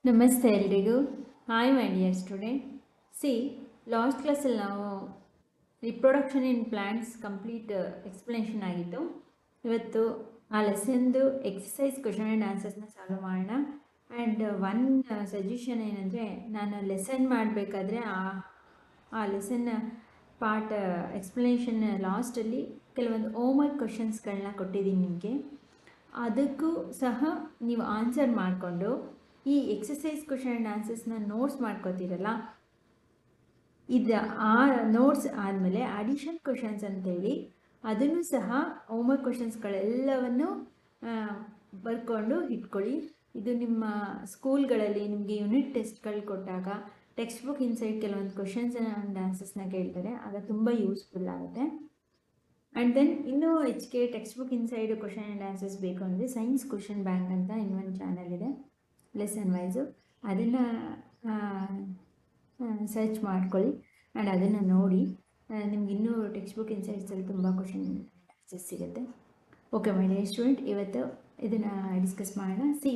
ನಮಸ್ತೆ ಎಲ್ರಿಗೂ. Hi my dear student. C last ಕ್ಲಾಸಲ್ಲಿ ನಾವು ರಿಪ್ರೊಡಕ್ಷನ್ ಇನ್ ಪ್ಲಾಂಟ್ಸ್ ಕಂಪ್ಲೀಟ್ ಎಕ್ಸ್ಪ್ಲನೇಷನ್ ಆಗಿತ್ತು. ಇವತ್ತು ಆ ಲೆಸನ್ದು ಎಕ್ಸಸೈಸ್ ಕ್ವಶನ್ ಆ್ಯಂಡ್ ಆನ್ಸರ್ಸ್ನ ಸಾಲ್ವ್ ಮಾಡೋಣ. ಆ್ಯಂಡ್ ಒನ್ ಸಜೆಷನ್ ಏನಂದರೆ, ನಾನು ಲೆಸನ್ ಮಾಡಬೇಕಾದ್ರೆ ಆ ಲೆಸನ್ನ ಪಾರ್ಟ್ ಎಕ್ಸ್ಪ್ಲನೇಷನ್ ಲಾಸ್ಟಲ್ಲಿ ಕೆಲವೊಂದು ಹೋಮ್ವರ್ಕ್ ಕ್ವಶನ್ಸ್ಗಳನ್ನ ಕೊಟ್ಟಿದ್ದೀನಿ ನಿಮಗೆ. ಅದಕ್ಕೂ ಸಹ ನೀವು ಆನ್ಸರ್ ಮಾಡಿಕೊಂಡು ಈ ಎಕ್ಸಸೈಸ್ ಕ್ವಶನ್ ಆ್ಯಂಡ್ ಆನ್ಸರ್ಸ್ನ ನೋಟ್ಸ್ ಮಾಡ್ಕೋತೀರಲ್ಲ, ಇದು ಆ ನೋಟ್ಸ್ ಆದಮೇಲೆ ಅಡಿಷನ್ ಕ್ವಶನ್ಸ್ ಅಂತೇಳಿ ಅದನ್ನು ಸಹ ಹೋಮ್ವರ್ಕ್ ಕ್ವಶನ್ಸ್ಗಳೆಲ್ಲವನ್ನು ಬರ್ಕೊಂಡು ಇಟ್ಕೊಳ್ಳಿ. ಇದು ನಿಮ್ಮ ಸ್ಕೂಲ್ಗಳಲ್ಲಿ ನಿಮಗೆ ಯೂನಿಟ್ ಟೆಸ್ಟ್ಗಳು ಕೊಟ್ಟಾಗ ಟೆಕ್ಸ್ಟ್ ಬುಕ್ ಇನ್ಸೈಡ್ ಕೆಲವೊಂದು ಕ್ವಶನ್ಸ್ ಆ್ಯಂಡ್ ಆನ್ಸರ್ಸ್ನ ಕೇಳ್ತಾರೆ, ಆಗ ತುಂಬ ಯೂಸ್ಫುಲ್ ಆಗುತ್ತೆ. ಆ್ಯಂಡ್ ದೆನ್ ಇನ್ನೂ ಹೆಚ್ಚಿಗೆ text book inside question and answers ಬೇಕು ಅಂದರೆ ಸೈನ್ಸ್ ಕ್ವಶನ್ ಬ್ಯಾಂಕ್ ಅಂತ ಇನ್ನೊಂದು ಚಾನಲ್ ಇದೆ ಲೆಸನ್ ವೈಸು, ಅದನ್ನು ಸರ್ಚ್ ಮಾಡ್ಕೊಳ್ಳಿ ಆ್ಯಂಡ್ ಅದನ್ನು ನೋಡಿ. ನಿಮ್ಗೆ ಇನ್ನೂ ಟೆಕ್ಸ್ಟ್ ಬುಕ್ ಇನ್ಸೈಡ್ಸಲ್ಲಿ ತುಂಬ ಕ್ವಶನ್ ಆನ್ಸರ್ಸ್ ಸಿಗುತ್ತೆ. ಓಕೆ ಮೈ ಡಿಯರ್ ಸ್ಟೂಡೆಂಟ್, ಇವತ್ತು ಇದನ್ನು ಡಿಸ್ಕಸ್ ಮಾಡೋಣ. ಸಿ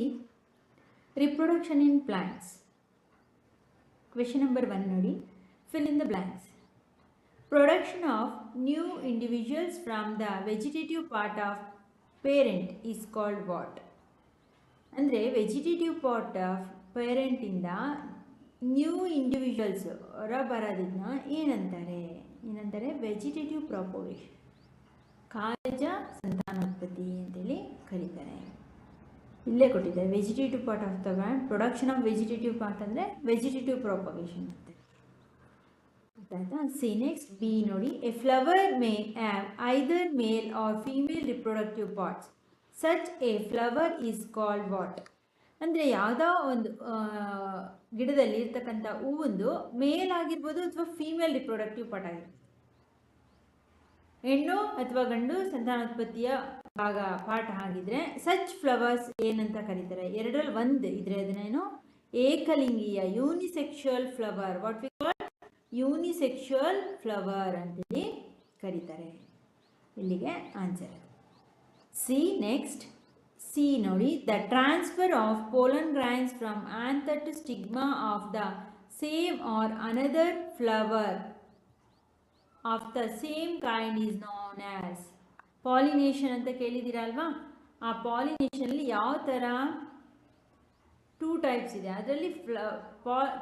ರಿಪ್ರೊಡಕ್ಷನ್ ಇನ್ ಪ್ಲಾಂಟ್ಸ್. ಕ್ವೆಶನ್ ನಂಬರ್ 1 ನೋಡಿ. Fill in the blanks. Production of new individuals from the vegetative part of parent is called what? ಅಂದರೆ vegetative part of ಪೇರೆಂಟಿಂದ new individuals ಹೊರ ಬರೋದನ್ನ ಏನಂತಾರೆ vegetative propagation, ಕಾಯಜ ಸಂತಾನೋತ್ಪತ್ತಿ ಅಂತೇಳಿ ಕರೀತಾರೆ. ಇಲ್ಲೇ ಕೊಟ್ಟಿದ್ದಾರೆ vegetative part of the plant. Production of vegetative part ಅಂದರೆ ವೆಜಿಟೇಟಿವ್ ಪ್ರಾಪಗೇಷನ್ ಅಂತ. ಸಿ ನೆಕ್ಸ್ಟ್ ಬಿ ನೋಡಿ. A flower may have either male or female reproductive parts. Such a flower is called what? ಅಂದರೆ ಯಾವುದೋ ಒಂದು ಗಿಡದಲ್ಲಿ ಇರ್ತಕ್ಕಂಥ ಹೂವೊಂದು ಮೇಲ್ ಆಗಿರ್ಬೋದು ಅಥವಾ ಫೀಮೇಲ್ ರಿಪ್ರೊಡಕ್ಟಿವ್ ಪಾರ್ಟ್ ಆಗಿರ್ಬೋದು, ಹೆಣ್ಣು ಅಥವಾ ಗಂಡು ಸಂತಾನೋತ್ಪತ್ತಿಯ ಪಾಠ ಆಗಿದ್ರೆ ಸಚ್ ಫ್ಲವರ್ಸ್ ಏನಂತ ಕರೀತಾರೆ? ಎರಡರಲ್ಲಿ ಒಂದು ಇದ್ರೆ ಅದನ್ನೇನು ಏಕಲಿಂಗೀಯ unisexual flower, what we call unisexual flower ಅಂತೇಳಿ ಕರೀತಾರೆ. ಇಲ್ಲಿಗೆ ಆನ್ಸರ್. ಸಿ ನೆಕ್ಸ್ಟ್ ಸಿ ನೋಡಿ. The transfer of pollen grains from anther to stigma of the same or another flower of the same kind is known as pollination ಅಂತ ಕೇಳಿದ್ದೀರಲ್ವಾ? ಆ ಪಾಲಿನೇಷನಲ್ಲಿ ಯಾವ ಥರ 2 types ಇದೆ. ಅದರಲ್ಲಿ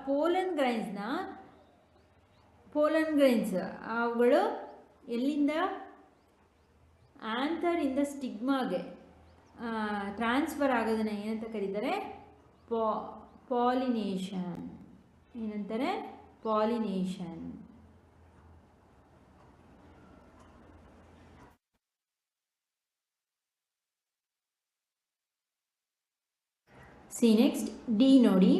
ಪೋಲನ್ ಗ್ರೈನ್ಸ್ ಅವುಗಳು ಎಲ್ಲಿಂದ ಆಂಥರಿಂದ ಸ್ಟಿಗ್ಮಾಗೆ ಟ್ರಾನ್ಸ್ಫರ್ ಆಗೋದನ್ನು ಏನಂತ ಕರೀತಾರೆ? ಪಾಲಿನೇಷನ್. ಏನಂತಾರೆ? ಪಾಲಿನೇಷನ್. ಸಿ ನೆಕ್ಸ್ಟ್ ಡಿ ನೋಡಿ.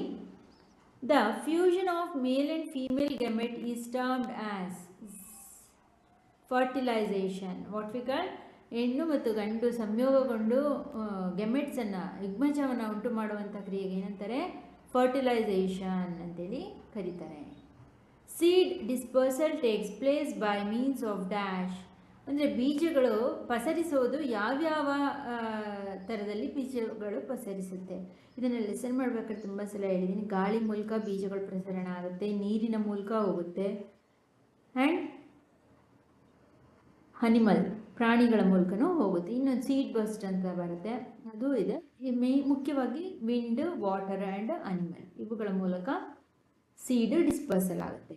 The fusion of male and female gamete is termed as fertilization. What we call ಹೆಣ್ಣು ಮತ್ತು ಗಂಡು ಸಂಯೋಗಗೊಂಡು ಗೆಮೆಟ್ಸನ್ನು ಯುಗ್ಮಜವನ್ನು ಉಂಟು ಮಾಡುವಂಥ ಕ್ರಿಯೆಗೆ ಏನಂತಾರೆ? ಫರ್ಟಿಲೈಸೇಷನ್ ಅಂತೇಳಿ ಕರೀತಾರೆ. Seed dispersal takes place by means of dash. ಅಂದರೆ ಬೀಜಗಳು ಪಸರಿಸೋದು ಯಾವ್ಯಾವ ಥರದಲ್ಲಿ ಬೀಜಗಳು ಪಸರಿಸುತ್ತೆ? ಇದನ್ನು ಲೆಸನ್ ಮಾಡಬೇಕಾದ್ರೆ ತುಂಬ ಸಲ ಹೇಳಿದ್ದೀನಿ. ಗಾಳಿ ಮೂಲಕ ಬೀಜಗಳು ಪ್ರಸರಣ ಆಗುತ್ತೆ, ನೀರಿನ ಮೂಲಕ ಹೋಗುತ್ತೆ, ಆ್ಯಂಡ್ ಅನಿಮಲ್ ಪ್ರಾಣಿಗಳ ಮೂಲಕನೂ ಹೋಗುತ್ತೆ. ಇನ್ನೊಂದು ಸೀಡ್ ಬಸ್ಟ್ ಅಂತ ಬರುತ್ತೆ, ಅದು ಇದೆ. ಮುಖ್ಯವಾಗಿ ವಿಂಡ್, ವಾಟರ್ ಆ್ಯಂಡ್ ಅನಿಮಲ್, ಇವುಗಳ ಮೂಲಕ ಸೀಡ್ ಡಿಸ್ಪರ್ಸಲ್ ಆಗುತ್ತೆ.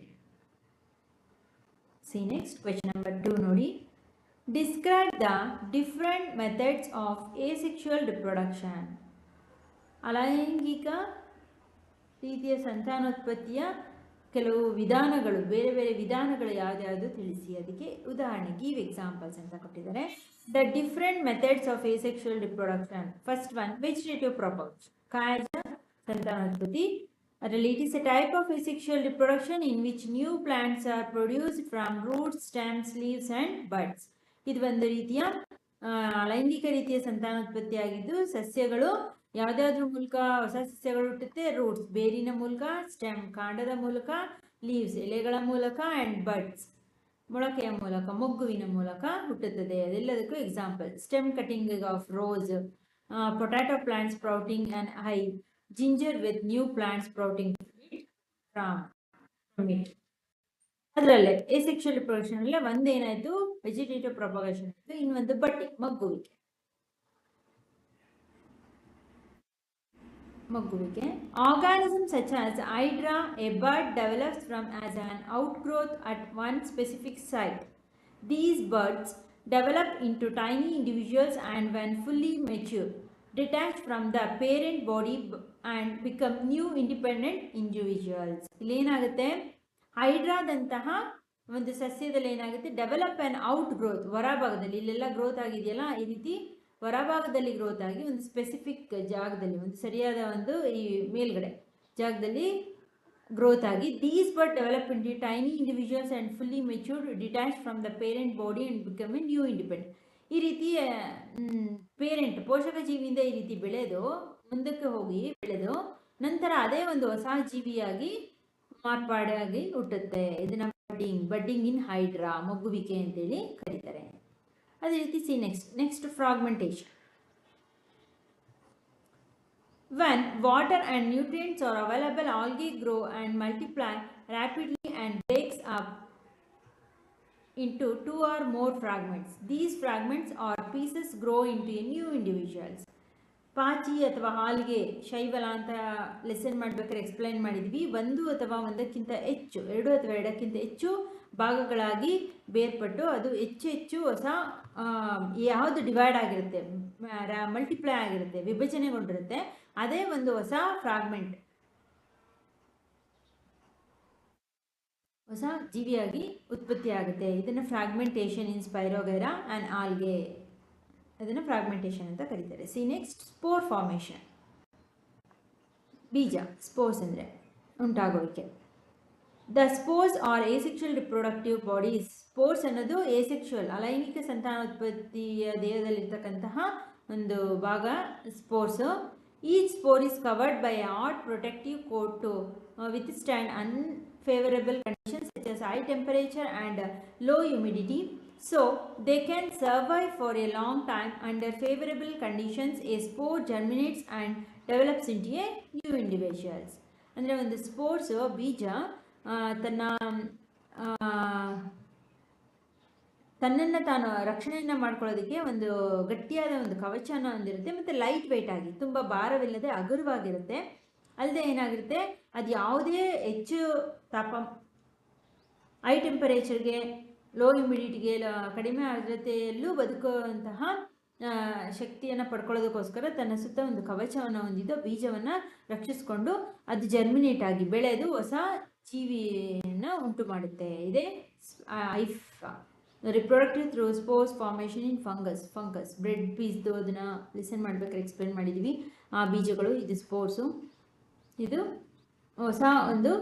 ಸಿ ನೆಕ್ಸ್ಟ್ ಕ್ವೆಶ್ಚನ್ ನಂಬರ್ 2 ನೋಡಿ. Describe the different methods of asexual reproduction. ಅಲೈಂಗಿಕ ರೀತಿಯ ಸಂತಾನೋತ್ಪತ್ತಿಯ ಕೆಲವು ವಿಧಾನಗಳು, ಬೇರೆ ಬೇರೆ ವಿಧಾನಗಳು ಯಾವ್ದು ತಿಳಿಸಿ. ಅದಕ್ಕೆ ಉದಾಹರಣೆ ಗಿವ್ ಎಕ್ಸಾಂಪಲ್ಸ್ ಅಂತ ಕೊಟ್ಟಿದ್ದಾರೆ. The different methods of asexual reproduction. First one vegetative propagation, ಕಾಯಜ ಸಂತಾನೋತ್ಪತ್ತಿ. ಅದರಲ್ಲಿ it is a type of asexual reproduction in which new plants are produced from roots, stems, leaves and buds. ಇದು ಒಂದು ರೀತಿಯ ಲೈಂಗಿಕ ರೀತಿಯ ಸಂತಾನೋತ್ಪತ್ತಿ ಆಗಿದ್ದು, ಸಸ್ಯಗಳು ಯಾವುದಾದ್ರೂ ಮೂಲಕ ಹೊಸ ಸಸ್ಯಗಳು ಹುಟ್ಟುತ್ತೆ. ರೂಟ್ಸ್ ಬೇರಿನ ಮೂಲಕ, ಸ್ಟೆಮ್ ಕಾಂಡದ ಮೂಲಕ, ಲೀವ್ಸ್ ಎಲೆಗಳ ಮೂಲಕ, ಆ್ಯಂಡ್ ಬಡ್ಸ್ ಮೊಳಕೆಯ ಮೂಲಕ, ಮೊಗ್ಗುವಿನ ಮೂಲಕ ಹುಟ್ಟುತ್ತದೆ. ಅದೆಲ್ಲದಕ್ಕೂ example stem cutting of rose, potato plant sprouting and hive, ginger with new plants sprouting from it. ಅದರಲ್ಲೇ asexual reproduction ಅಲ್ಲೇ ಒಂದೇನಾಯ್ತು ವೆಜಿಟೇಟಿವ್ ಪ್ರೊಪಗೇಷನ್ ಆಯ್ತು, ಇನ್ನೊಂದು ಮಗ್ಗುವಿಕೆ. Organisms such as hydra, a bud develops from as an outgrowth at one specific site. These buds develop into tiny individuals and when fully mature, detach from the parent body and become new independent individuals. ಇಲ್ಲೇನಾಗುತ್ತೆ, ಹೈಡ್ರಾದಂತಹ ಒಂದು ಸಸ್ಯದಲ್ಲಿ ಏನಾಗುತ್ತೆ, develop and out growth, ಹೊರಭಾಗದಲ್ಲಿ ಇಲ್ಲೆಲ್ಲ growth ಆಗಿದೆಯಲ್ಲ, ಈ ರೀತಿ ಹೊರಭಾಗದಲ್ಲಿ growth ಆಗಿ ಒಂದು ಸ್ಪೆಸಿಫಿಕ್ ಜಾಗದಲ್ಲಿ, ಒಂದು ಸರಿಯಾದ ಒಂದು ಈ ಮೇಲ್ಗಡೆ ಜಾಗದಲ್ಲಿ ಗ್ರೋತ್ ಆಗಿ, these but develop into tiny individuals and fully matured, detach from the parent body and become A new independent. ಈ ರೀತಿ ಪೇರೆಂಟ್ ಪೋಷಕ ಜೀವಿಯಿಂದ ಈ ರೀತಿ ಬೆಳೆದು ಮುಂದಕ್ಕೆ ಹೋಗಿ ಬೆಳೆದು ನಂತರ ಅದೇ ಒಂದು ಹೊಸ ಜೀವಿಯಾಗಿ ಮಾರ್ಪಾಡಾಗಿ ಹುಟ್ಟುತ್ತೆ. ಇದನ್ನ ಬಡ್ಡಿಂಗ್ ಇನ್ ಹೈಡ್ರಾ, ಮಗ್ಗುವಿಕೆ ಅಂತೇಳಿ ಕರೀತಾರೆ. ಅದೇ ರೀತಿ next fragmentation. When water and nutrients are available, algae grow and multiply rapidly and breaks up into 2 or more fragments. These fragments or pieces grow into new individuals. ಪಾಚಿ ಅಥವಾ ಹಾಲ್ಗೆ ಶೈವಲ ಅಂತ ಲೆಸನ್ ಮಾಡಬೇಕಾದ್ರೆ explain ಮಾಡಿದ್ವಿ. ಒಂದು ಅಥವಾ ಒಂದಕ್ಕಿಂತ ಹೆಚ್ಚು, ಎರಡು ಅಥವಾ ಎರಡಕ್ಕಿಂತ ಹೆಚ್ಚು ಭಾಗಗಳಾಗಿ ಬೇರ್ಪಟ್ಟು ಅದು ಹೆಚ್ಚು ಹೊಸ ಯಾವುದು ಡಿವೈಡ್ ಆಗಿರುತ್ತೆ, ಮಲ್ಟಿಪ್ಲೈ ಆಗಿರುತ್ತೆ, ವಿಭಜನೆಗೊಂಡಿರುತ್ತೆ, ಅದೇ ಒಂದು ಹೊಸ ಫ್ರಾಗ್ಮೆಂಟ್, ಹೊಸ ಜೀವಿಯಾಗಿ ಉತ್ಪತ್ತಿ ಆಗುತ್ತೆ. ಇದನ್ನು fragmentation in spirogyra and algae, ಅದನ್ನು ಫ್ರಾಗ್ಮೆಂಟೇಷನ್ ಅಂತ ಕರೀತಾರೆ. Next spore formation. ಬೀಜ, ಸ್ಪೋರ್ಸ್ ಅಂದರೆ ಉಂಟಾಗುವಿಕೆ. The spores are asexual reproductive bodies. Spores ಅನ್ನೋದು ಏಸೆಕ್ಷುವಲ್, ಅಲೈಂಗಿಕ ಸಂತಾನೋತ್ಪತ್ತಿಯ ದೇಹದಲ್ಲಿರ್ತಕ್ಕಂತಹ ಒಂದು ಭಾಗ spores. Each spore is covered by a hard protective coat to withstand unfavorable conditions such as high temperature and low humidity. So they can survive for a long time under favorable conditions. A spore germinates and develops into a new individuals. ಅಂದರೆ ಒಂದು spores ಬೀಜ ತನ್ನನ್ನು ತಾನು ರಕ್ಷಣೆಯನ್ನು ಮಾಡ್ಕೊಳ್ಳೋದಕ್ಕೆ ಒಂದು ಗಟ್ಟಿಯಾದ ಒಂದು ಕವಚನ ಹೊಂದಿರುತ್ತೆ, ಮತ್ತು ಲೈಟ್ ವೆಯ್ಟ್ ಆಗಿ ತುಂಬ ಭಾರವಿಲ್ಲದೆ ಹಗುರವಾಗಿರುತ್ತೆ. ಅಲ್ಲದೆ ಏನಾಗಿರುತ್ತೆ, ಅದು ಯಾವುದೇ ಹೆಚ್ಚು ಹೈ ಟೆಂಪರೇಚರ್ಗೆ, ಲೋ ಹ್ಯುಮಿಡಿಟಿಗೆ, ಕಡಿಮೆ ಆರ್ದ್ರತೆಯಲ್ಲೂ ಬದುಕುವಂತಹ ಶಕ್ತಿಯನ್ನು ಪಡ್ಕೊಳ್ಳೋದಕ್ಕೋಸ್ಕರ ತನ್ನ ಸುತ್ತ ಒಂದು ಕವಚವನ್ನು ಹೊಂದಿದ್ದು ಬೀಜವನ್ನು ರಕ್ಷಿಸಿಕೊಂಡು ಅದು ಜರ್ಮಿನೇಟ್ ಆಗಿ ಬೆಳೆದು ಹೊಸ ಜೀವಿಯನ್ನು ಉಂಟು ಮಾಡುತ್ತೆ. ಇದೇ ರಿಪ್ರೊಡಕ್ಟಿವ್ ಥ್ರೂ ಸ್ಪೋರ್ಸ್ ಫಾರ್ಮೇಷನ್ ಇನ್ ಫಂಗಸ್. ಬ್ರೆಡ್ ಪೀಸ್ದು ಅದನ್ನು ಲಿಸನ್ ಮಾಡ್ಬೇಕಾದ್ರೆ ಎಕ್ಸ್ಪ್ಲೇನ್ ಮಾಡಿದ್ವಿ. ಆ ಬೀಜಗಳು, ಇದು ಸ್ಪೋರ್ಸು, ಇದು ಹೊಸ ಒಂದು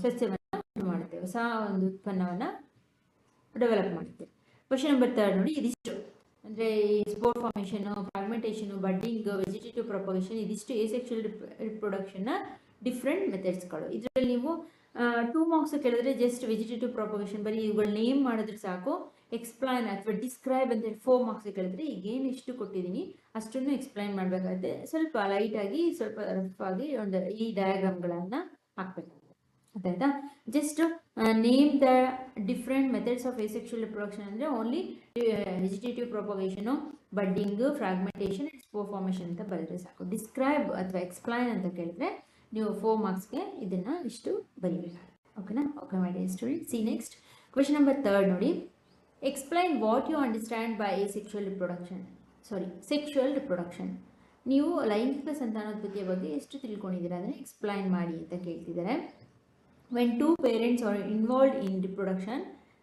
ಸಸ್ಯವನ್ನು ಉಂಟು ಮಾಡುತ್ತೆ, ಹೊಸ ಒಂದು ಉತ್ಪನ್ನವನ್ನು ಡೆವಲಪ್ ಮಾಡುತ್ತೆ. ಕ್ವಶನ್ ನಂಬರ್ 3 ನೋಡಿ. ಇದಿಷ್ಟು ಅಂದರೆ ಈ spore formation, fragmentation, budding, vegetative propagation, ಇದಿಷ್ಟು ಏಸೆಕ್ಷುವಲ್ ರಿಪ್ರೊಡಕ್ಷನ್ನ ಡಿಫ್ರೆಂಟ್ ಮೆಥಡ್ಸ್ಗಳು. ಇದರಲ್ಲಿ ನೀವು 2 ಮಾರ್ಕ್ಸ್ ಕೇಳಿದ್ರೆ ಜಸ್ಟ್ ವೆಜಿಟೇಟಿವ್ ಪ್ರೊಪಗೇಷನ್ ಬರೀ ಇವುಗಳ ನೇಮ್ ಮಾಡಿದ್ರೆ ಸಾಕು. ಎಕ್ಸ್ಪ್ಲೈನ್ ಅಥವಾ ಡಿಸ್ಕ್ರೈಬ್ ಅಂತೇಳಿ 4 ಮಾರ್ಕ್ಸ್ ಕೇಳಿದ್ರೆ ಈಗೇನು ಇಷ್ಟು ಕೊಟ್ಟಿದ್ದೀನಿ ಅಷ್ಟನ್ನು ಎಕ್ಸ್ಪ್ಲೈನ್ ಮಾಡಬೇಕಾಗುತ್ತೆ. ಸ್ವಲ್ಪ ಲೈಟಾಗಿ, ಸ್ವಲ್ಪ ರಫ್ ಆಗಿ ಒಂದು ಈ ಡಯಾಗ್ರಾಮ್ಗಳನ್ನು ಹಾಕಬೇಕಾಗುತ್ತೆ. ಆಯ್ತಾ? Just name the different methods of asexual reproduction ಅಂದರೆ only vegetative propagation, budding, fragmentation and spore formation ಅಂತ ಬರೆದ್ರೆ ಸಾಕು. ಡಿಸ್ಕ್ರೈಬ್ ಅಥವಾ ಎಕ್ಸ್ಪ್ಲೈನ್ ಅಂತ ಕೇಳಿದ್ರೆ ನೀವು 4 ಮಾರ್ಕ್ಸ್ಗೆ ಇದನ್ನು ಇಷ್ಟು ಬರೀಬೇಕಾಗುತ್ತೆ. ಓಕೆನಾ? Okay my dear student. Next question number 3 ನೋಡಿ. Explain what you understand by sexual reproduction. ನೀವು ಲೈಂಗಿಕ ಸಂತಾನೋತ್ಪತ್ತಿಯ ಬಗ್ಗೆ ಎಷ್ಟು ತಿಳ್ಕೊಂಡಿದ್ದೀರಾ ಅದನ್ನು ಎಕ್ಸ್ಪ್ಲೈನ್ ಮಾಡಿ ಅಂತ ಕೇಳ್ತಿದ್ದಾರೆ. When 2 parents are involved in reproduction,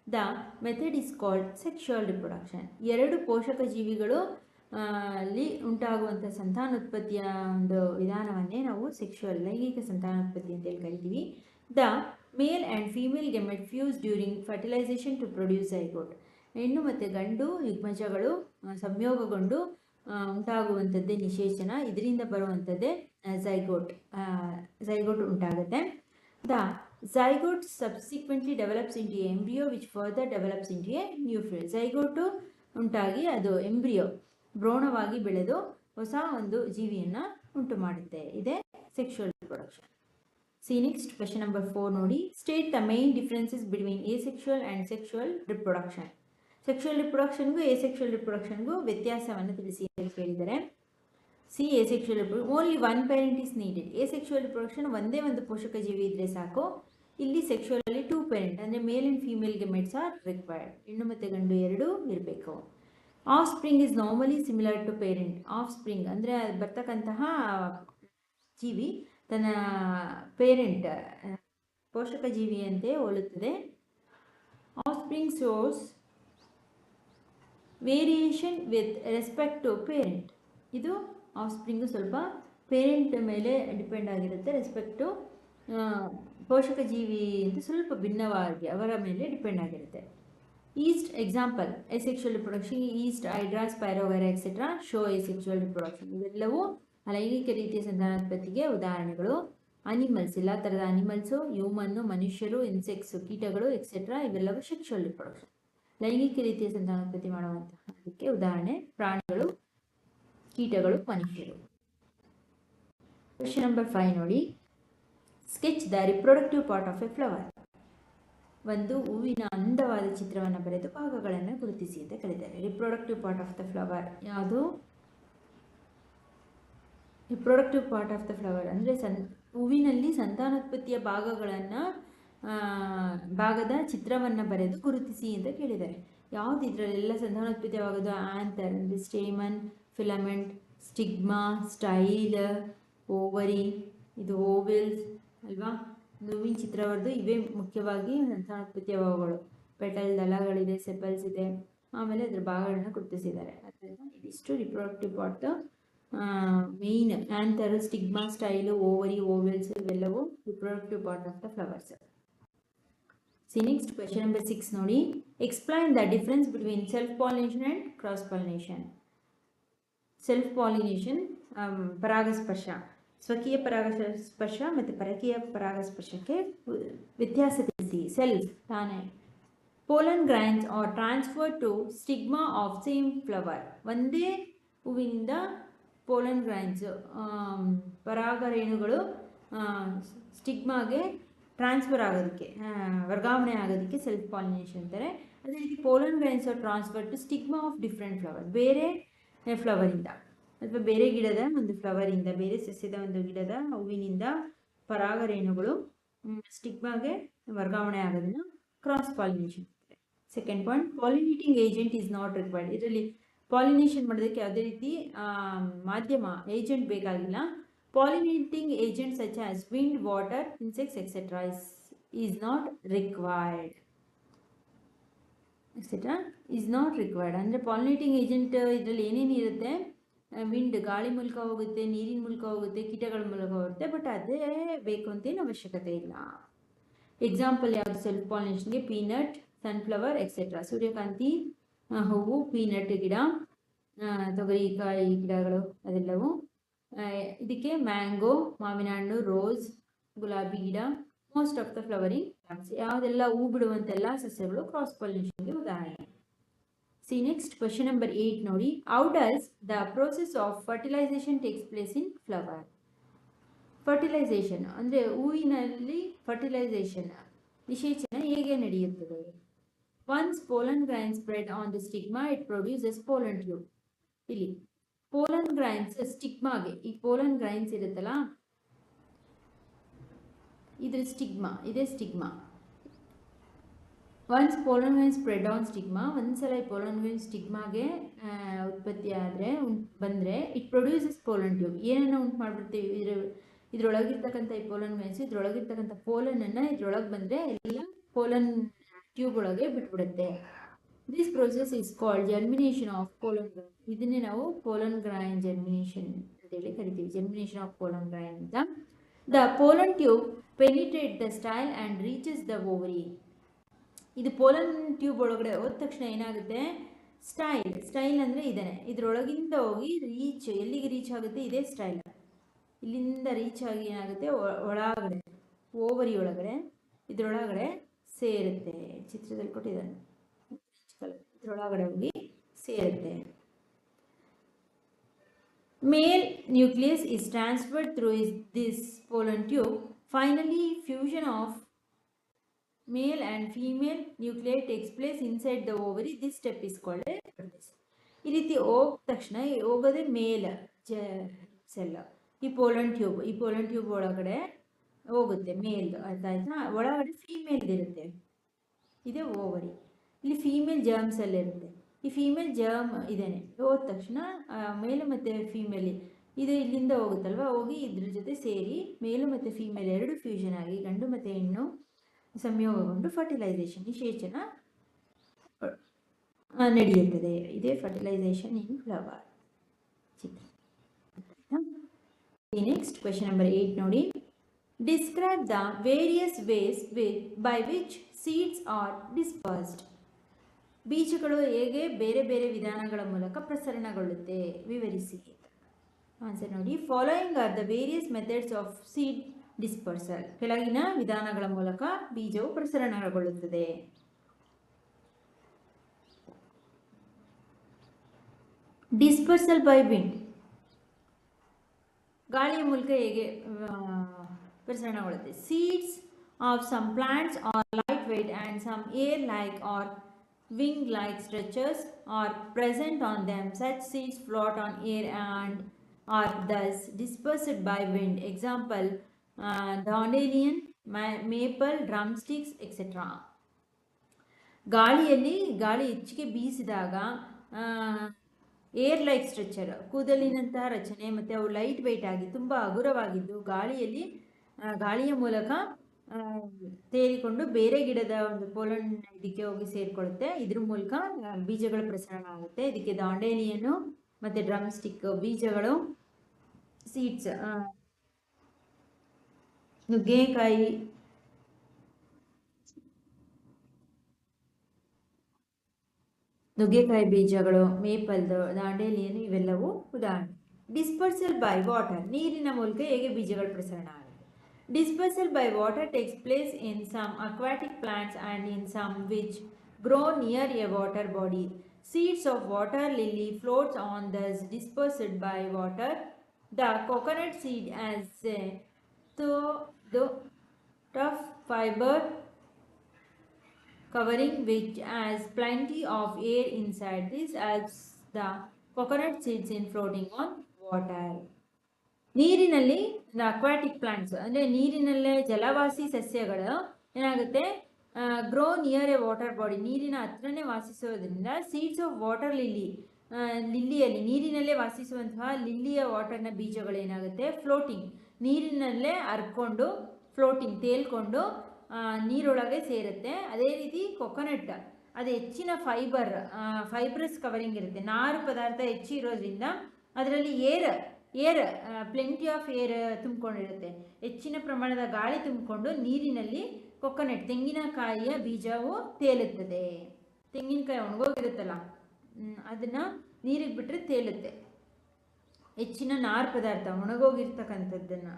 the method is called sexual reproduction. 2 ಪೋಷಕ ಜೀವಿಗಳು ಅಲ್ಲಿ ಉಂಟಾಗುವಂಥ ಸಂತಾನೋತ್ಪತ್ತಿಯ ಒಂದು ವಿಧಾನವನ್ನೇ ನಾವು ಸೆಕ್ಷುವಲ್, ಲೈಂಗಿಕ ಸಂತಾನೋತ್ಪತ್ತಿ ಅಂತೇಳಿ ಕರಿತೀವಿ. The male and female gamete fuse during fertilization to produce zygote. ಹೆಣ್ಣು ಮತ್ತು ಗಂಡು ಯುಗ್ಮಜಗಳು ಸಂಯೋಗಗೊಂಡು ಉಂಟಾಗುವಂಥದ್ದೇ ನಿಷೇಚನ, ಇದರಿಂದ ಬರುವಂಥದ್ದೇ ಝೈಗೋಟ್ ಉಂಟಾಗುತ್ತೆ. The zygote subsequently develops into an embryo which further develops into a new fetal. Zygote ಉಂಟಾಗಿ ಅದು ಎಂಬ್ರಿಯೋ ಭ್ರೂಣವಾಗಿ ಬೆಳೆದು ಹೊಸ ಒಂದು ಜೀವಿಯನ್ನು ಉಂಟು ಮಾಡುತ್ತೆ. ಇದೇ sexual reproduction. Next question number 4 ನೋಡಿ. State the main differences between asexual and sexual reproduction. Sexual ರಿಪ್ರೊಡಕ್ಷನ್ಗೂ ಎಸೆಕ್ಷುವಲ್ ರಿಪ್ರೊಡಕ್ಷನ್ಗೂ ವ್ಯತ್ಯಾಸವನ್ನು ತಿಳಿಸಿ ಅಂತ ಕೇಳಿದರೆ, asexual only one parent is needed. Asexual reproduction ಒಂದೇ ಒಂದು ಪೋಷಕ ಜೀವಿ ಇದ್ರೆ ಸಾಕು. ಇಲ್ಲಿ ಸೆಕ್ಷುವಲ್ ಅಲ್ಲಿ 2 ಪೇರೆಂಟ್ ಅಂದರೆ male and female gametes are required. ಹೆಣ್ಣು ಮತ್ತು ಗಂಡು ಎರಡೂ ಇರಬೇಕು. Offspring is normally similar to parent. Offspring ಅಂದರೆ ಬರ್ತಕ್ಕಂತಹ ಜೀವಿ ತನ್ನ ಪೇರೆಂಟ್ ಪೋಷಕ ಜೀವಿಯಂತೆ ಹೋಲುತ್ತದೆ. Offspring shows variation with respect to parent. ಇದು ಆಫ್ ಸ್ಪ್ರಿಂಗು ಸ್ವಲ್ಪ ಪೇರೆಂಟ್ ಮೇಲೆ ಡಿಪೆಂಡ್ ಆಗಿರುತ್ತೆ. ರೆಸ್ಪೆಕ್ಟ್ ಟು ಪೋಷಕ ಜೀವಿ ಅಂತ ಸ್ವಲ್ಪ ಭಿನ್ನವಾಗಿ ಅವರ ಮೇಲೆ ಡಿಪೆಂಡ್ ಆಗಿರುತ್ತೆ. Yeast example asexual reproduction, yeast, hydra, spirogyra etcetera show asexual reproduction. ಇವೆಲ್ಲವೂ ಲೈಂಗಿಕ ರೀತಿಯ ಸಂತಾನೋತ್ಪತ್ತಿಗೆ ಉದಾಹರಣೆಗಳು. ಅನಿಮಲ್ಸ್, ಎಲ್ಲ ಥರದ ಅನಿಮಲ್ಸು, ಹ್ಯೂಮನ್ನು, ಮನುಷ್ಯರು, ಇನ್ಸೆಕ್ಟ್ಸು, ಕೀಟಗಳು ಎಕ್ಸೆಟ್ರಾ ಇವೆಲ್ಲವೂ ಸೆಕ್ಷುವಲ್ ರಿಪ್ರೊಡಕ್ಷನ್, ಲೈಂಗಿಕ ರೀತಿಯ ಸಂತಾನೋತ್ಪತ್ತಿ ಮಾಡುವಂತಹ ಅದಕ್ಕೆ ಉದಾಹರಣೆ ಪ್ರಾಣಿಗಳು, ಕೀಟಗಳು, ಮನುಷ್ಯರು. ಕ್ವೆಶ್ಚನ್ ನಂಬರ್ 5 ನೋಡಿ. Sketch the reproductive part of a flower. ಒಂದು ಹೂವಿನ ಅಂದವಾದ ಚಿತ್ರವನ್ನು ಬರೆದು ಭಾಗಗಳನ್ನು ಗುರುತಿಸಿ ಅಂತ ಕರೀತಾರೆ. Reproductive part of the flower ಯಾವುದು? Reproductive part of the flower ಅಂದರೆ ಹೂವಿನಲ್ಲಿ ಸಂತಾನೋತ್ಪತ್ತಿಯ ಭಾಗದ ಚಿತ್ರವನ್ನು ಬರೆದು ಗುರುತಿಸಿ ಅಂತ ಕೇಳಿದ್ದಾರೆ. ಯಾವುದು ಇದರಲ್ಲೆಲ್ಲ ಸಂತಾನೋತ್ಪತ್ತಿಯಾಗೋದು? ಆಂಥರ್ ಅಂದರೆ stamen, filament, stigma, style, ovary, ಇದು ಓವೆಲ್ಸ್ ಅಲ್ವಾ. ಹೂವಿನ ಚಿತ್ರ ಬರೆದು ಇವೇ ಮುಖ್ಯವಾಗಿ ಸಂತಾನೋತ್ಪತ್ತಿಯ ಭಾಗಗಳು. ಪೆಟಲ್, ದಳಗಳಿದೆ, ಸೆಪಲ್ಸ್ ಇದೆ, ಆಮೇಲೆ ಅದ್ರ ಭಾಗಗಳನ್ನ ಗುರುತಿಸಿದ್ದಾರೆ. ಅದರಿಂದ ಇದಿಷ್ಟು reproductive part main. Anther, stigma, style, ovary, ovules ಇವೆಲ್ಲವೂ reproductive part of the flowers. Next question number 6 ನೋಡಿ. Explain the difference between self pollination and cross pollination. Self pollination ಪರಾಗಸ್ಪರ್ಶ, ಸ್ವಕೀಯ ಪರಾಗಸ್ಪರ್ಶ ಮತ್ತು ಪರಕೀಯ ಪರಾಗಸ್ಪರ್ಶಕ್ಕೆ ವ್ಯತ್ಯಾಸ ತಿಳಿಸಿ. ಸೆಲ್ಫ್ ತಾನೇ. Pollen grains are transfer to stigma of same flower. ಒಂದೇ ಹೂವಿನಿಂದ ಪೋಲನ್ ಗ್ರೈನ್ಸ್ ಪರಾಗರೇಣುಗಳು ಸ್ಟಿಗ್ಮಾಗೆ ಟ್ರಾನ್ಸ್ಫರ್ ಆಗೋದಕ್ಕೆ, ವರ್ಗಾವಣೆ ಆಗೋದಕ್ಕೆ ಸೆಲ್ಫ್ ಪಾಲಿನೇಷನ್ ಅಂತಾರೆ. ಅದೇ ರೀತಿ pollen grains are transfer to stigma of different flower. ಬೇರೆ ಫ್ಲವರಿಂದ ಅಥವಾ ಬೇರೆ ಗಿಡದ ಒಂದು ಫ್ಲವರಿಂದ, ಬೇರೆ ಸಸ್ಯದ ಒಂದು ಗಿಡದ ಹೂವಿನಿಂದ ಪರಾಗರೇಣುಗಳು ಸ್ಟಿಗ್ಮಾಗೆ ವರ್ಗಾವಣೆ ಆಗೋದನ್ನು cross pollination. Second point, pollinating agent is not required. ಇದರಲ್ಲಿ ಪಾಲಿನೇಷನ್ ಮಾಡೋದಕ್ಕೆ ಯಾವುದೇ ರೀತಿ ಮಾಧ್ಯಮ ಏಜೆಂಟ್ ಬೇಕಾಗಿಲ್ಲ. Pollinating agent such as wind, water, insects etcetera is not required. Is not required ಅಂದರೆ ಪಾಲಿನೇಟಿಂಗ್ ಏಜೆಂಟ್ ಇದರಲ್ಲಿ ಏನೇನು ಇರುತ್ತೆ? ವಿಂಡ್ ಗಾಳಿ ಮೂಲಕ ಹೋಗುತ್ತೆ, ನೀರಿನ ಮೂಲಕ ಹೋಗುತ್ತೆ, ಕೀಟಗಳ ಮೂಲಕ ಹೋಗುತ್ತೆ, ಬಟ್ ಅದೇ ಬೇಕು ಅಂತೇನು ಅವಶ್ಯಕತೆ ಇಲ್ಲ. ಎಕ್ಸಾಂಪಲ್ ಯಾವುದು ಸೆಲ್ಫ್ ಪಾಲಿನೇಷನ್ಗೆ? Peanut, sunflower etcetera. ಸೂರ್ಯಕಾಂತಿ ಹೂವು, ಪೀನಟ್ ಗಿಡ, ತೊಗರಿಕಾಯಿ ಗಿಡಗಳು ಅದೆಲ್ಲವೂ. ಇದಕ್ಕೆ ಮ್ಯಾಂಗೋ, ಮಾವಿನ ಹಣ್ಣು, ರೋಸ್, ಗುಲಾಬಿ ಗಿಡ, most of the flowering plants. ಯಾವುದೆಲ್ಲ ಹೂ ಬಿಡುವಂತೆಲ್ಲ ಸಸ್ಯಗಳು ಕ್ರಾಸ್ ಪಾಲಿನೇಷನ್ಗೆ ಉದಾಹರಣೆ. ನೆಕ್ಸ್ಟ್ ಕ್ವೆಶ್ಚನ್ ನಂಬರ್ 8 ನೋಡಿ. How does the process of fertilisation takes place in flower? Fertilisation ಅಂದರೆ ಹೂವಿನಲ್ಲಿ ಫರ್ಟಿಲೈಸೇಷನ್ ನಿಷೇಚನ ಹೇಗೆ ನಡೆಯುತ್ತದೆ? Once pollen grain spread on the stigma it produces pollen tube. ಇಲ್ಲಿ ಪೋಲನ್ ಗ್ರೈನ್ಸ್ ಸ್ಟಿಗ್ಮಾಗೆ, ಈ ಪೋಲನ್ ಗ್ರೈನ್ಸ್ ಇರುತ್ತಲ್ಲ ಇದ್ರ ಸ್ಟಿಗ್ಮಾ, ಇದೇ stigma. Once pollen grain spread on stigma, ಒಂದ್ಸಲ ಈ ಪೋಲನ್ ಗ್ರೈನ್ ಸ್ಟಿಗ್ಮಾಗೆ ಉತ್ಪತ್ತಿ ಆದರೆ ಬಂದರೆ ಇಟ್ ಪ್ರೊಡ್ಯೂಸಸ್ ಪೋಲನ್ ಟ್ಯೂಬ್. ಏನನ್ನು ಉಂಟು ಮಾಡಿಬಿಡ್ತೀವಿ? ಇದ್ರೊಳಗಿರ್ತಕ್ಕಂಥ ಈ ಪೋಲನ್ ಗ್ರೈನ್ಸ್ ಇದ್ರೊಳಗಿರ್ತಕ್ಕಂಥ ಪೋಲನನ್ನು ಇದ್ರೊಳಗೆ ಬಂದರೆ ಎಲ್ಲ ಪೋಲನ್ ಟ್ಯೂಬ್ ಒಳಗೆ ಬಿಟ್ಬಿಡುತ್ತೆ. This process is called germination of pollen grain. ಇದನ್ನೇ ನಾವು ಪೋಲನ್ ಗ್ರೈನ್ ಜರ್ಮಿನೇಷನ್ ಅಂತೇಳಿ ಕರಿತೀವಿ. ಜರ್ಮಿನೇಷನ್ ಆಫ್ ಪೋಲನ್ ಗ್ರೈನ್ ಅಂತ. The pollen tube penetrate the style and reaches the ovary. ಇದು ಪೋಲನ್ ಟ್ಯೂಬ್ ಒಳಗಡೆ ಹೋದ ತಕ್ಷಣ ಏನಾಗುತ್ತೆ? ಸ್ಟೈಲ್ ಅಂದರೆ ಇದೇನೆ, ಇದರೊಳಗಿಂದ ಹೋಗಿ ರೀಚ್, ಎಲ್ಲಿಗೆ ರೀಚ್ ಆಗುತ್ತೆ? ಇದೇ ಸ್ಟೈಲ್. ಇಲ್ಲಿಂದ ರೀಚ್ ಆಗಿ ಏನಾಗುತ್ತೆ? ಒಳಗಡೆ ಓವರಿ ಒಳಗಡೆ, ಇದರೊಳಗಡೆ ಸೇರುತ್ತೆ. ಚಿತ್ರದಲ್ಲಿ ಕೊಟ್ಟಿದ್ದಾನೆ, ಇದರೊಳಗಡೆ ಹೋಗಿ ಸೇರುತ್ತೆ. Male nucleus is transferred through this pollen tube. Finally, fusion of male and female nuclei takes place inside the ovary. This step is called a fertilization. ಈ ರೀತಿ ಹೋದ ತಕ್ಷಣ ಹೋಗೋದೇ ಮೇಲ್ ಸೆಲ್, ಈ ಪೋಲನ್ ಟ್ಯೂಬ್ ಒಳಗಡೆ ಹೋಗುತ್ತೆ ಮೇಲ್, ಅರ್ಥ ಆಯ್ತಾ. ಒಳಗಡೆ ಫೀಮೇಲ್ ಇರುತ್ತೆ, ಇದೇ ಓವರಿ. ಇಲ್ಲಿ ಫೀಮೇಲ್ ಜರ್ಮ್ ಸೆಲ್ ಇರುತ್ತೆ. ಈ ಫೀಮೇಲ್ ಜರ್ಮ್ ಇದೇನೆ ಹೋದ ತಕ್ಷಣ ಮೇಲ್ ಮತ್ತು ಫೀಮೇಲ್ ಇದು ಇಲ್ಲಿಂದ ಹೋಗುತ್ತಲ್ವ, ಹೋಗಿ ಇದ್ರ ಜೊತೆ ಸೇರಿ ಮೇಲು ಮತ್ತು ಫೀಮೇಲ್ ಎರಡು ಫ್ಯೂಷನ್ ಆಗಿ ಗಂಡು ಮತ್ತು ಹೆಣ್ಣು ಸಂಯೋಗಗೊಂಡು ಫರ್ಟಿಲೈಸೇಷನ್, ನಿಷೇಚನ ನಡೆಯುತ್ತದೆ. ಇದೇ fertilisation in flower. Next question number 8 ನೋಡಿ. Describe the various ways by which seeds are dispersed. ಬೀಜಗಳು ಹೇಗೆ ಬೇರೆ ಬೇರೆ ವಿಧಾನಗಳ ಮೂಲಕ ಪ್ರಸರಣಗೊಳ್ಳುತ್ತೆ, ವಿವರಿಸಿ. ಆನ್ಸರ್ ನೋಡಿ. Following are the various methods of seed dispersal. ಕೆಳಗಿನ ವಿಧಾನಗಳ ಮೂಲಕ ಬೀಜವು ಪ್ರಸರಣಗೊಳ್ಳುತ್ತದೆ. ಡಿಸ್ಪರ್ಸಲ್ ಬೈ ವಿಂಡ್, ಗಾಳಿಯ ಮೂಲಕ ಹೇಗೆ ಪ್ರಸರಣಗೊಳ್ಳುತ್ತೆ. Seeds of some plants are light weight and some air like are wing like structures are present on them. Such seeds float on air and are thus dispersed by wind. Example, dandelion, maple, drumsticks, etc. ಗಾಳಿ ಹೆಚ್ಚಿಗೆ ಬೀಸಿದಾಗ hair like structure, ಕೂದಲಿನಂತಹ ರಚನೆ, ಮತ್ತು ಅವು light weight ಆಗಿ ತುಂಬ ಹಗುರವಾಗಿದ್ದು ಗಾಳಿಯ ಮೂಲಕ ತೇರಿಕೊಂಡು ಬೇರೆ ಗಿಡದ ಒಂದು ಪೋಲನ್ ಇದಕ್ಕೆ ಹೋಗಿ ಸೇರಿಕೊಳ್ಳುತ್ತೆ. ಇದ್ರ ಮೂಲಕ ಬೀಜಗಳ ಪ್ರಸರಣ ಆಗುತ್ತೆ. ಇದಕ್ಕೆ ದಾಂಡೇಲಿಯನ್ನು ಮತ್ತು ಡ್ರಮ್ ಸ್ಟಿಕ್ ಬೀಜಗಳು, ಸೀಡ್ಸ್, ನುಗ್ಗೆಕಾಯಿ ಬೀಜಗಳು, ಮೇಪಲ್ದು, ದಾಂಡೇಲಿಯನ್ನು ಇವೆಲ್ಲವೂ ಉದಾಹರಣೆ. ಡಿಸ್ಪರ್ಸಲ್ ಬೈ ವಾಟರ್, ನೀರಿನ ಮೂಲಕ ಹೇಗೆ ಬೀಜಗಳ ಪ್ರಸರಣ ಆಗುತ್ತೆ. Dispersal by water takes place in some aquatic plants and in some which grow near a water body. Seeds of water lily floats on, thus dispersed by water. The coconut seed has a tough fiber covering which has plenty of air inside. This helps the coconut seeds in floating on water. ನೀರಿನಲ್ಲಿ aquatic plants ಅಂದರೆ ನೀರಿನಲ್ಲೇ ಜಲವಾಸಿ ಸಸ್ಯಗಳು ಏನಾಗುತ್ತೆ, grow near A water body, ನೀರಿನ ಹತ್ರನೇ ವಾಸಿಸೋದ್ರಿಂದ seeds of water ಲಿಲ್ಲಿಯಲ್ಲಿ ನೀರಿನಲ್ಲೇ ವಾಸಿಸುವಂತಹ ಲಿಲ್ಲಿಯ ವಾಟರ್ನ ಬೀಜಗಳು ಏನಾಗುತ್ತೆ, floating, ನೀರಿನಲ್ಲೇ ಹರ್ಕೊಂಡು ತೇಲ್ಕೊಂಡು ನೀರೊಳಗೆ ಸೇರುತ್ತೆ. ಅದೇ ರೀತಿ ಕೊಕೊನಟ್, ಅದು ಹೆಚ್ಚಿನ ಫೈಬ್ರಸ್ ಕವರಿಂಗ್ ಇರುತ್ತೆ, ನಾರು ಪದಾರ್ಥ ಹೆಚ್ಚಿರೋದ್ರಿಂದ ಅದರಲ್ಲಿ ಏರ್ ಪ್ಲೆಂಟಿ ಆಫ್ ಏರ್ ತುಂಬಿಕೊಂಡಿರುತ್ತೆ, ಹೆಚ್ಚಿನ ಪ್ರಮಾಣದ ಗಾಳಿ ತುಂಬಿಕೊಂಡು ನೀರಿನಲ್ಲಿ ಕೊಕೊನಟ್ ತೆಂಗಿನಕಾಯಿಯ ಬೀಜವು ತೇಲುತ್ತದೆ. ತೆಂಗಿನಕಾಯಿ ಒಣಗೋಗಿರುತ್ತಲ್ಲ, ಅದನ್ನು ನೀರಿಗೆ ಬಿಟ್ಟರೆ ತೇಲುತ್ತೆ. ಹೆಚ್ಚಿನ ನಾರು ಪದಾರ್ಥ ಒಣಗೋಗಿರ್ತಕ್ಕಂಥದ್ದನ್ನು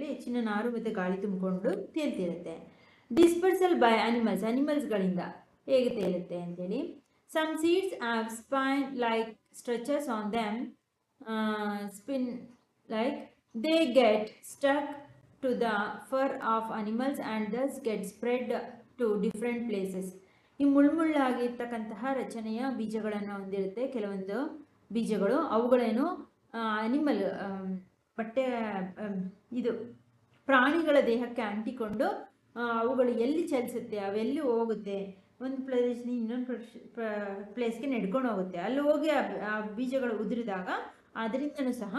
ಹೆಚ್ಚಿನ ನಾರು ಮತ್ತು ಗಾಳಿ ತುಂಬಿಕೊಂಡು ತೇಲ್ತಿರುತ್ತೆ. ಡಿಸ್ಪರ್ಸಲ್ ಬೈ ಅನಿಮಲ್ಸ್ಗಳಿಂದ ಹೇಗೆ ತೇಲುತ್ತೆ ಅಂತೇಳಿ. Some seeds have spine like structures on them, spin like they get stuck to the fur of animals and thus get spread to different places. ಈ ಮುಳ್ಳುಮುಳ್ಳಾಗಿರ್ತಕ್ಕಂತಹ ರಚನೆಯ ಬೀಜಗಳನ್ನು ಹೊಂದಿರುತ್ತೆ ಕೆಲವೊಂದು ಬೀಜಗಳು. ಅವುಗಳೇನು ಅನಿಮಲ್ ಪ್ರಾಣಿಗಳ ದೇಹಕ್ಕೆ ಅಂಟಿಕೊಂಡು ಅವುಗಳು ಎಲ್ಲಿ ಚಲಿಸುತ್ತೆ ಅವೆಲ್ಲಿ ಹೋಗುತ್ತೆ, ಒಂದು ಪ್ಲೇಸ್ನ ಇನ್ನೊಂದು ಪ್ಲೇಸ್ಗೆ ನಡ್ಕೊಂಡು ಹೋಗುತ್ತೆ. ಅಲ್ಲಿ ಹೋಗಿ ಆ ಬೀಜಗಳು ಉದುರಿದಾಗ ಅದರಿಂದನೂ ಸಹ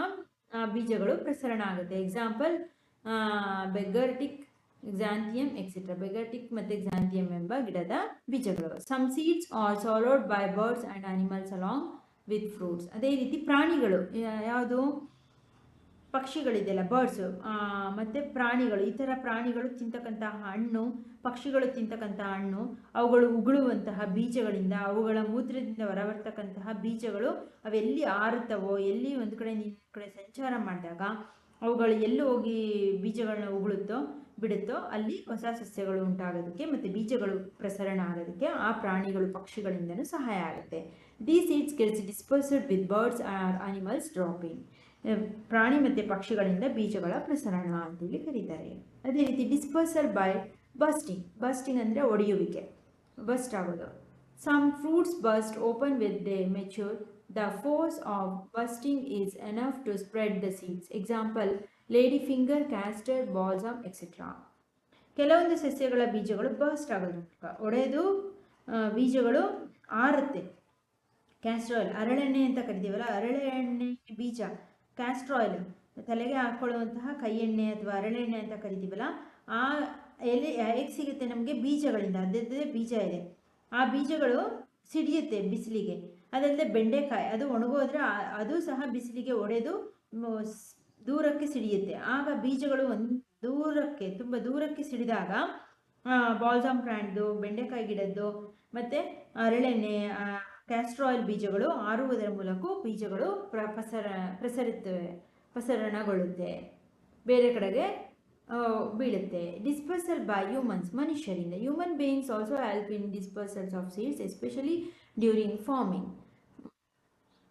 ಬೀಜಗಳು ಪ್ರಸರಣ ಆಗುತ್ತೆ. Example ಬೆಗರ್ಟಿಕ್, ಎಕ್ಸಾಂಥಿಯಮ್ etcetera. ಬೆಗರ್ಟಿಕ್ ಮತ್ತು ಎಕ್ಸಾಂಥಿಯಮ್ ಎಂಬ ಗಿಡದ ಬೀಜಗಳು. Some seeds are swallowed by birds and animals along with fruits. ಅದೇ ರೀತಿ ಪ್ರಾಣಿಗಳು, ಯಾವುದು ಪಕ್ಷಿಗಳಿದೆಯಲ್ಲ ಬರ್ಡ್ಸು ಮತ್ತು ಪ್ರಾಣಿಗಳು, ಈ ಥರ ಪ್ರಾಣಿಗಳು ತಿಂತಕ್ಕಂತಹ ಹಣ್ಣು, ಪಕ್ಷಿಗಳು ತಿಂತಕ್ಕಂತಹ ಹಣ್ಣು, ಅವುಗಳು ಉಗುಳುವಂತಹ ಬೀಜಗಳಿಂದ, ಅವುಗಳ ಮೂತ್ರದಿಂದ ಹೊರಬರ್ತಕ್ಕಂತಹ ಬೀಜಗಳು ಅವೆಲ್ಲಿ ಆರುತ್ತವೋ, ಎಲ್ಲಿ ಒಂದು ಕಡೆ ಇನ್ನೊಂದು ಕಡೆ ಸಂಚಾರ ಮಾಡಿದಾಗ ಅವುಗಳು ಎಲ್ಲಿ ಹೋಗಿ ಬೀಜಗಳನ್ನ ಬಿಡುತ್ತೋ ಅಲ್ಲಿ ಹೊಸ ಸಸ್ಯಗಳು ಉಂಟಾಗೋದಕ್ಕೆ ಮತ್ತು ಬೀಜಗಳು ಪ್ರಸರಣ ಆಗೋದಕ್ಕೆ ಆ ಪ್ರಾಣಿಗಳು ಪಕ್ಷಿಗಳಿಂದನೂ ಸಹಾಯ ಆಗುತ್ತೆ. These seeds gets dispersed with birds or animals dropping. ಪ್ರಾಣಿ ಮತ್ತು ಪಕ್ಷಿಗಳಿಂದ ಬೀಜಗಳ ಪ್ರಸರಣ ಅಂತೇಳಿ ಕರೀತಾರೆ. ಅದೇ ರೀತಿ ಡಿಸ್ಪರ್ಸಲ್ ಬೈ ಬಸ್ಟಿಂಗ್. ಬಸ್ಟಿಂಗ್ ಅಂದರೆ ಒಡೆಯುವಿಕೆ, ಬಸ್ಟ್ ಆಗೋದು. Some fruits burst open with they mature. The force of bursting is enough to spread the seeds. Example lady finger, castor, balsam etcetera. ಕೆಲವೊಂದು ಸಸ್ಯಗಳ ಬೀಜಗಳು ಬರ್ಸ್ಟ್ ಆಗೋದ್ರ ಮೂಲಕ, ಒಡೆದು ಬೀಜಗಳು ಆರುತ್ತೆ. ಕ್ಯಾಸ್ಟ್ರಾಯಿಲ್, ಹರಳೆಣ್ಣೆ ಅಂತ ಕರಿತೀವಲ್ಲ, ಹರಳೆಣ್ಣೆ ಬೀಜ ಕ್ಯಾಸ್ಟ್ರಾಯಿಲ್, ತಲೆಗೆ ಹಾಕೊಳ್ಳುವಂತಹ ಕೈ ಎಣ್ಣೆ ಅಥವಾ ಹರಳೆಣ್ಣೆ ಅಂತ ಕರಿತೀವಲ್ಲ, ಆ ಎಲೆ ಹೇಗೆ ಸಿಗುತ್ತೆ ನಮಗೆ? ಬೀಜಗಳಿಂದ. ಅದೇ ಬೀಜ ಇದೆ, ಆ ಬೀಜಗಳು ಸಿಡಿಯುತ್ತೆ ಬಿಸಿಲಿಗೆ. ಅದಲ್ಲದೆ ಬೆಂಡೆಕಾಯಿ, ಅದು ಒಣಗೋದ್ರೆ ಅದು ಸಹ ಬಿಸಿಲಿಗೆ ಒಡೆದು ದೂರಕ್ಕೆ ಸಿಡಿಯುತ್ತೆ. ಆಗ ಬೀಜಗಳು ದೂರಕ್ಕೆ, ತುಂಬ ದೂರಕ್ಕೆ ಸಿಡಿದಾಗ ಬಾಲ್ಸಮ್ ಪ್ಲಾಂಟ್ದು, ಬೆಂಡೆಕಾಯಿ ಗಿಡದ್ದು ಮತ್ತು ಹರಳೆಣ್ಣೆ, ಕ್ಯಾಸ್ಟ್ರಾಯಿಲ್ ಬೀಜಗಳು ಆರುವುದರ ಮೂಲಕ ಬೀಜಗಳು ಪ್ರಸರಣಗೊಳ್ಳುತ್ತೆ, ಬೇರೆ ಕಡೆಗೆ ಬೀಳುತ್ತೆ. ಡಿಸ್ಪರ್ಸಲ್ ಬೈ ಹ್ಯೂಮನ್ಸ್, ಮನುಷ್ಯರಿಂದ. Human beings also help in dispersals of seeds especially during farming.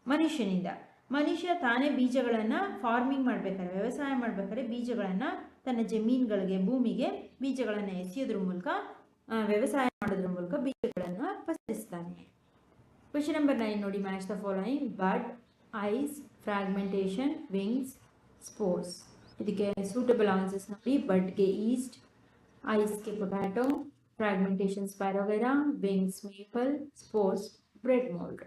ಮನುಷ್ಯನಿಂದ, ಮನುಷ್ಯ ತಾನೇ ಬೀಜಗಳನ್ನು ಫಾರ್ಮಿಂಗ್ ಮಾಡಬೇಕಾದ್ರೆ, ವ್ಯವಸಾಯ ಮಾಡಬೇಕಾದ್ರೆ ಬೀಜಗಳನ್ನು ತನ್ನ ಜಮೀನುಗಳಿಗೆ, ಭೂಮಿಗೆ ಬೀಜಗಳನ್ನು ಎಸೆಯೋದ್ರ ಮೂಲಕ, ವ್ಯವಸಾಯ ಮಾಡೋದ್ರ ಮೂಲಕ ಬೀಜಗಳನ್ನು ಪಸರಿಸ್ತಾನೆ. ಕ್ವೆಶ್ಚನ್ ನಂಬರ್ 9 ನೋಡಿ, match the following. Bud, eyes, fragmentation, wings, spores. ಇದಕ್ಕೆ ಸೂಟಬಲ್ ಆನ್ಸರ್ಸ್ ನೋಡಿ. ಬಡ್ಗೆ ಈಸ್ಟ್, ಐಸ್ಗೆ potato, fragmentation spirogyra, wings maple, spores bread mould.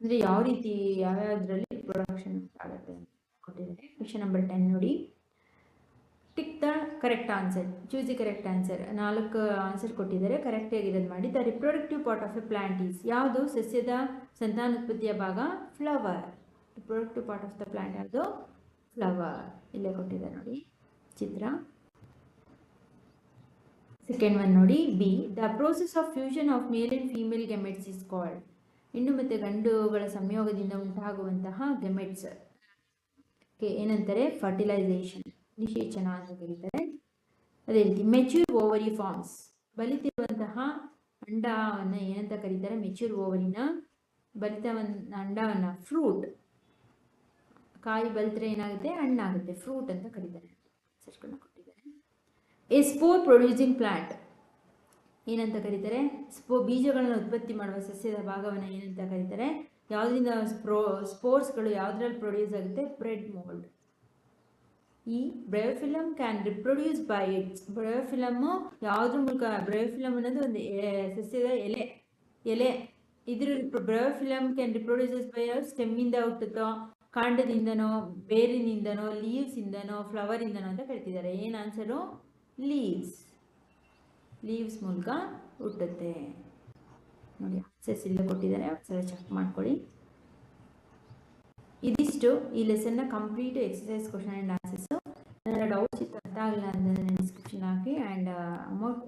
ಅಂದರೆ ಯಾವ ರೀತಿ ಯಾವ್ಯಾವುದರಲ್ಲಿ ಪ್ರೊಡಕ್ಷನ್ ಆಗುತ್ತೆ ಅಂತ ಕೊಟ್ಟಿದ್ದಾರೆ. ಕ್ವೆಶ್ಚನ್ ನಂಬರ್ 10 ನೋಡಿ. Tick the correct answer, choose the correct answer. 4 answer ಕೊಟ್ಟಿದ್ದಾರೆ, ಕರೆಕ್ಟಾಗಿ ಇರೋದು ಮಾಡಿ. The reproductive part of A plant is. ಯಾವುದು ಸಸ್ಯದ ಸಂತಾನೋತ್ಪತ್ತಿಯ ಭಾಗ? Flower. Reproductive part of the plant ಯಾವುದು? ಫ್ಲವರ್. ಇಲ್ಲೇ ಕೊಟ್ಟಿದ್ದಾರೆ ನೋಡಿ ಚಿತ್ರ. ಸೆಕೆಂಡ್ ಒನ್ ನೋಡಿ, B. The process of fusion of male and female gametes is called. ಹೆಣ್ಣು ಮತ್ತು ಗಂಡುಗಳ ಸಂಯೋಗದಿಂದ ಉಂಟಾಗುವಂತಹ ಗೆಮೆಟ್ಸ್ ಏನಂತಾರೆ? ಫರ್ಟಿಲೈಸೇಷನ್, ನಿಷೇಚನ ಅಂತ ಕರೀತಾರೆ. ಅದೇ ರೀತಿ ಮೆಚ್ಯೂರ್ ಓವರಿ ಫಾರ್ಮ್ಸ್, ಬಲಿತಿರುವಂತಹ ಅಂಡವನ್ನು ಏನಂತ ಕರೀತಾರೆ? ಮೆಚ್ಯೂರ್ ಓವರಿನ, ಬಲಿತ ಅಂಡವನ್ನು ಫ್ರೂಟ್. ಕಾಯಿ ಬಲಿತರೆ ಏನಾಗುತ್ತೆ? ಹಣ್ಣಾಗುತ್ತೆ, ಫ್ರೂಟ್ ಅಂತ ಕರೀತಾರೆ. ಕೊಟ್ಟಿದ್ದಾರೆ. ಎ ಸ್ಪೋರ್ ಪ್ರೊಡ್ಯೂಸಿಂಗ್ ಪ್ಲಾಂಟ್ ಏನಂತ ಕರೀತಾರೆ? ಬೀಜಗಳನ್ನು ಉತ್ಪತ್ತಿ ಮಾಡುವ ಸಸ್ಯದ ಭಾಗವನ್ನು ಏನಂತ ಕರೀತಾರೆ? ಯಾವುದರಿಂದ ಸ್ಪೋರ್ಸ್ಗಳು ಯಾವುದ್ರಲ್ಲಿ ಪ್ರೊಡ್ಯೂಸ್ ಆಗುತ್ತೆ? Bread mould. ಈ bryophyllum can reproduce by its. Bryophyllum ಯಾವುದ್ರ ಮೂಲಕ? ಬ್ರಯೋಫಿಲಮ್ ಅನ್ನೋದು ಒಂದು ಸಸ್ಯದ ಎಲೆ. ಇದ್ರ ಬ್ರಯೋಫಿಲಮ್ ಕ್ಯಾನ್ ರಿಪ್ರೊಡ್ಯೂಸಸ್ ಬೈ ಸ್ಟೆಮ್ಮಿಂದ ಹುಟ್ಟುತ್ತೋ, ಕಾಂಡದಿಂದನೋ, ಬೇರಿನಿಂದನೋ, ಲೀವ್ಸಿಂದನೋ, ಫ್ಲವರಿಂದನೋ ಅಂತ ಕರಿತಿದ್ದಾರೆ. ಏನು ಆನ್ಸರು? ಲೀವ್ಸ್ ಮೂಲಕ ಹುಟ್ಟುತ್ತೆ ನೋಡಿ. ಆನ್ಸರ್ಸ್ ಇಲ್ಲೇ ಕೊಟ್ಟಿದ್ದಾರೆ, ಒಂದ್ಸಲ ಚೆಕ್ ಮಾಡ್ಕೊಳ್ಳಿ. ಇದಿಷ್ಟು ಈ ಲೆಸನ್ನ complete exercise question and answers. ನನ್ನ ಡೌಟ್ಸ್ ಇತ್ತು ಅರ್ಥ ಆಗಲ್ಲ ಅಂದರೆ ನಾನು ಡಿಸ್ಕ್ರಿಪ್ಷನ್ ಹಾಕಿ ಆ್ಯಂಡ್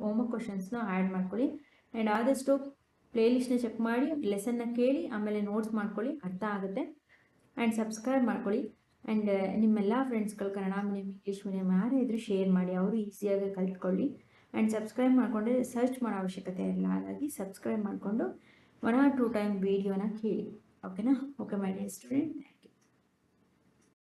ಹೋಮ್ವರ್ಕ್ ಕ್ವಶನ್ಸ್ನ ಆ್ಯಡ್ ಮಾಡ್ಕೊಳ್ಳಿ. ಆ್ಯಂಡ್ ಆದಷ್ಟು ಪ್ಲೇಲಿಸ್ಟ್ನ ಚೆಕ್ ಮಾಡಿ, ಲೆಸನ್ನ ಕೇಳಿ, ಆಮೇಲೆ ನೋಟ್ಸ್ ಮಾಡ್ಕೊಳ್ಳಿ, ಅರ್ಥ ಆಗುತ್ತೆ. ಆ್ಯಂಡ್ ಸಬ್ಸ್ಕ್ರೈಬ್ ಮಾಡ್ಕೊಳ್ಳಿ. ಆ್ಯಂಡ್ ನಿಮ್ಮೆಲ್ಲ ಫ್ರೆಂಡ್ಸ್ಗಳು ಕನ್ನಡ ಮೀಡಿಯಮ್, ಇಂಗ್ಲೀಷ್ ಮೀಡಿಯಮ್ ಯಾರೇ ಇದ್ದರೂ ಶೇರ್ ಮಾಡಿ, ಅವರು ಈಸಿಯಾಗಿ ಕಲ್ತ್ಕೊಳ್ಳಿ. ಆ್ಯಂಡ್ ಸಬ್ಸ್ಕ್ರೈಬ್ ಮಾಡಿಕೊಂಡ್ರೆ ಸರ್ಚ್ ಮಾಡೋ ಅವಶ್ಯಕತೆ ಇರಲ್ಲ. ಹಾಗಾಗಿ ಸಬ್ಸ್ಕ್ರೈಬ್ ಮಾಡಿಕೊಂಡು 1 or 2 ಟೈಮ್ ವೀಡಿಯೋನ ಕೇಳಿ. ಓಕೆನಾ? Okay my dear student.